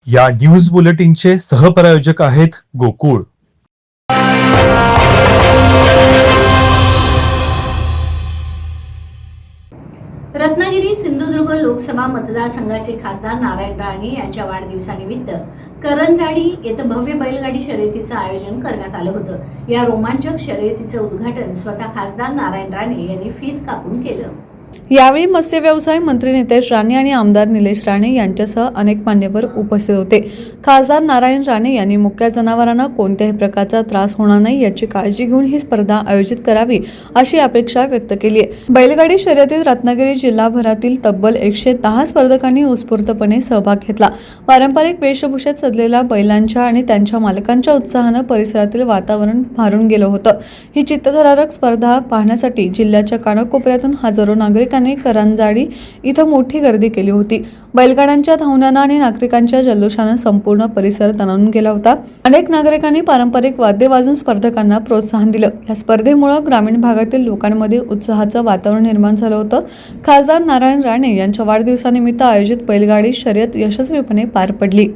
या न्यूज बुलेटिनचे सहप्रायोजक आहेत गोकुळ. रत्नागिरी सिंधुदुर्ग लोकसभा मतदारसंघाचे खासदार नारायण राणे यांच्या वाढदिवसानिमित्त करंजाडी येथे भव्य बैलगाडी शर्यतीचं आयोजन करण्यात आलं होतं. या रोमांचक शर्यतीचं उद्घाटन स्वतः खासदार नारायण राणे यांनी फीत कापून केलं. यावेळी मत्स्य व्यवसाय मंत्री नितेश राणे आणि आमदार निलेश राणे यांच्यासह अनेक मान्यवर उपस्थित होते. खासदार नारायण राणे यांनी मुक्या जनावरांना कोणत्याही प्रकारचा त्रास होणार नाही याची काळजी घेऊन ही स्पर्धा आयोजित करावी अशी अपेक्षा व्यक्त केली आहे. बैलगाडी शर्यतीत रत्नागिरी जिल्हाभरातील तब्बल 110 स्पर्धकांनी उत्स्फूर्तपणे सहभाग घेतला. पारंपरिक वेशभूषेत सजलेल्या बैलांच्या आणि त्यांच्या मालकांच्या उत्साहानं परिसरातील वातावरण भारून गेलं होतं. ही चित्तथरारक स्पर्धा पाहण्यासाठी जिल्ह्याच्या कानाकोपऱ्यातून हजारो नागरिकांनी करंजाडी इथं मोठी गर्दी केली होती. बैलगाड्यांच्या धावण्यानं आणि नागरिकांच्या जल्लोषानं संपूर्ण परिसर दणाणून गेला होता. अनेक नागरिकांनी पारंपरिक वाद्य वाजवून स्पर्धकांना प्रोत्साहन दिलं. या स्पर्धेमुळे ग्रामीण भागातील लोकांमध्ये उत्साहाचं वातावरण निर्माण झालं होतं. खासदार नारायण राणे यांच्या वाढदिवसानिमित्त आयोजित बैलगाडी शर्यत यशस्वीपणे पार पडली.